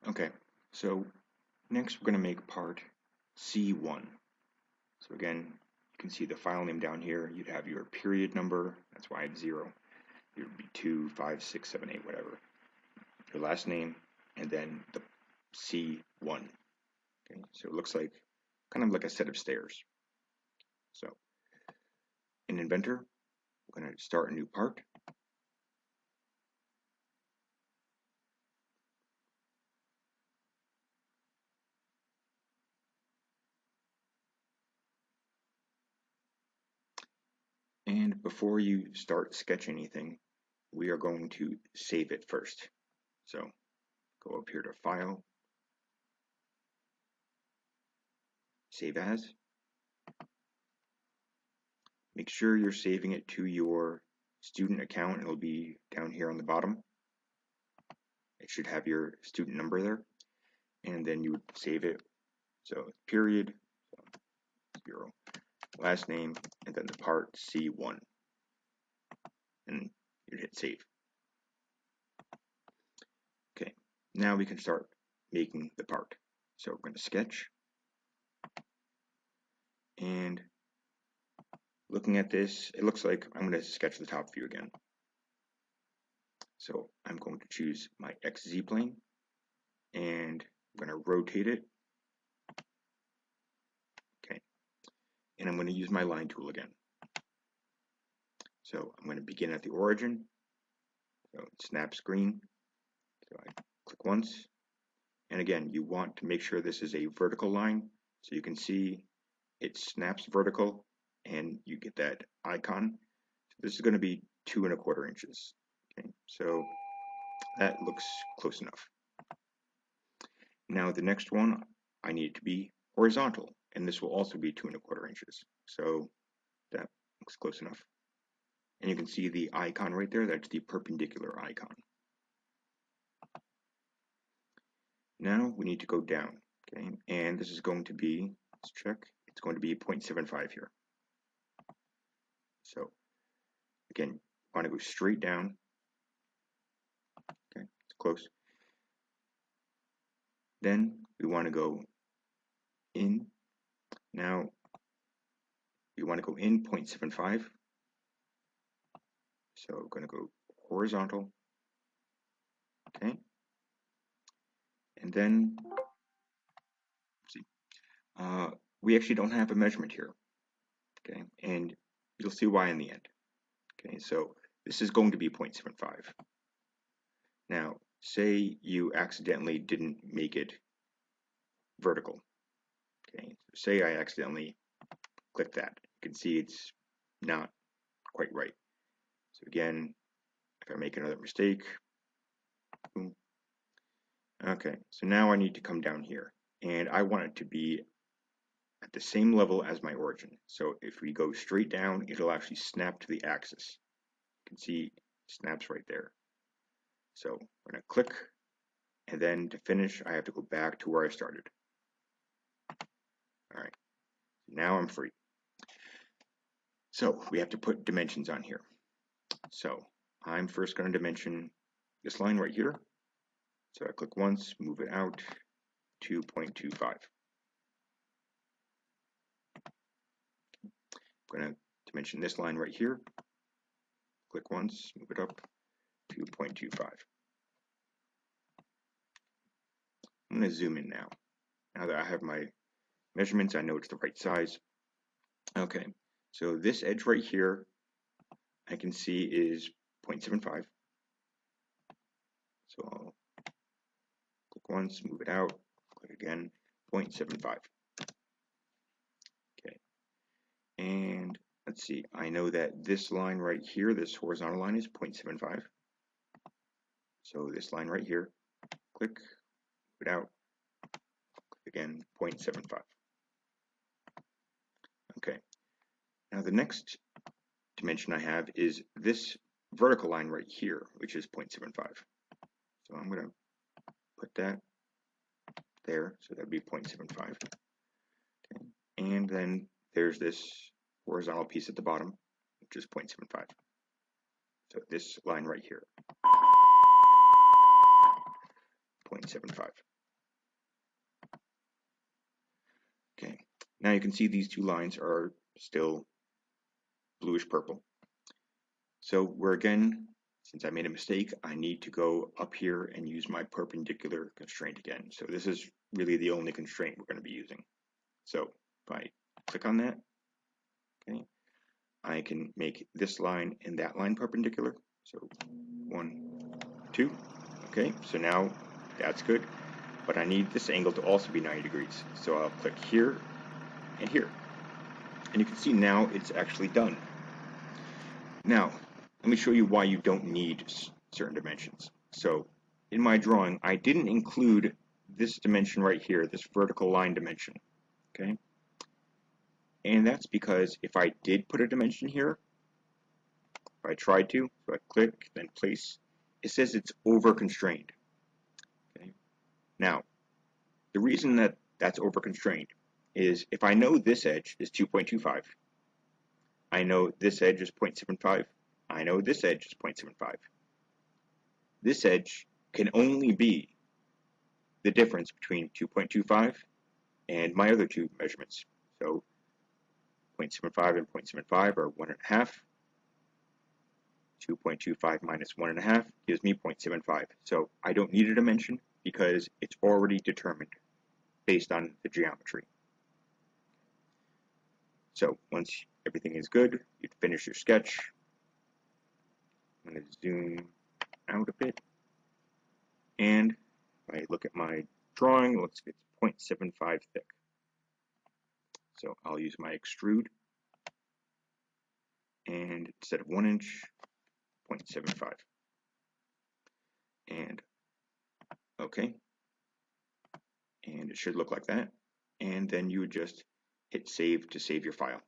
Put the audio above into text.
Okay, so next we're going to make part C1. So again, you can see the file name down here. You'd have your period number, that's why it's 0. It would be 2, 5, 6, 7, 8, whatever. Your last name, and then the C1. Okay, so it looks like kind of like a set of stairs. So in Inventor, we're going to start a new part. And before you start sketching anything, we are going to save it first. So go up here to File, Save As. Make sure you're saving it to your student account. It'll be down here on the bottom. It should have your student number there. And then you would save it. So period, 0, last name, and then the part C1. And you hit save. Okay, now we can start making the part. So we're going to sketch. And looking at this, it looks like I'm going to sketch the top view again. So I'm going to choose my XZ plane and I'm going to rotate it. Okay, and I'm going to use my line tool again. So I'm going to begin at the origin. So it snaps green. So I click once. And again, you want to make sure this is a vertical line. So you can see it snaps vertical and you get that icon. So this is going to be 2 1/4 inches. Okay, so that looks close enough. Now the next one, I need it to be horizontal, and this will also be 2 1/4 inches. So that looks close enough. And you can see the icon right there, that's the perpendicular icon. Now we need to go down, okay? And this is going to be, let's check, it's going to be 0.75 here. So again, you want to go straight down. Okay, it's close. Then we want to go in. Now we want to go in 0.75. So we're going to go horizontal. Okay. And then, let's see, we actually don't have a measurement here. Okay, and you'll see why in the end. Okay, so this is going to be 0.75. Now, say you accidentally didn't make it vertical. Okay, so say I accidentally click that. You can see it's not quite right. So again, if I make another mistake, boom. Okay, so now I need to come down here, and I want it to be at the same level as my origin. So if we go straight down, it'll actually snap to the axis. You can see it snaps right there. So we're going to click, and then to finish, I have to go back to where I started. All right, now I'm free. So we have to put dimensions on here. So I'm first going to dimension this line right here. So I click once, move it out, 2.25. I'm going to dimension this line right here. Click once, move it up, 2.25. I'm going to zoom in now. Now that I have my measurements, I know it's the right size. Okay, so this edge right here, I can see is 0.75. So I'll click once, move it out, click again, 0.75. Okay, and let's see, I know that this line right here, this horizontal line is 0.75. So this line right here, click, move it out, click again, 0.75. Okay, now the next dimension I have is this vertical line right here, which is 0.75. So I'm going to put that there, so that would be 0.75. Okay. And then there's this horizontal piece at the bottom, which is 0.75. So this line right here, 0.75. Now you can see these two lines are still bluish purple. So we're again, since I made a mistake, I need to go up here and use my perpendicular constraint again. So this is really the only constraint we're going to be using. So if I click on that, okay, I can make this line and that line perpendicular. So 1, 2. Okay, so now that's good. But I need this angle to also be 90 degrees. So I'll click here and here. And you can see now it's actually done. Now, let me show you why you don't need certain dimensions. So in my drawing, I didn't include this dimension right here, this vertical line dimension. Okay, and that's because if I did put a dimension here, if I tried to, so I click, then place, it says it's over constrained. Okay, now the reason that that's over constrained is if I know this edge is 2.25, I know this edge is 0.75, I know this edge is 0.75. This edge can only be the difference between 2.25 and my other two measurements. So 0.75 and 0.75 are 1.5. 2.25 minus 1.5 gives me 0.75. So I don't need a dimension because it's already determined based on the geometry. So once everything is good, you'd finish your sketch. I'm going to zoom out a bit. And if I look at my drawing, it looks like it's 0.75 thick. So I'll use my extrude. And instead of 1 inch, 0.75. And okay. And it should look like that. And then you would just hit save to save your file.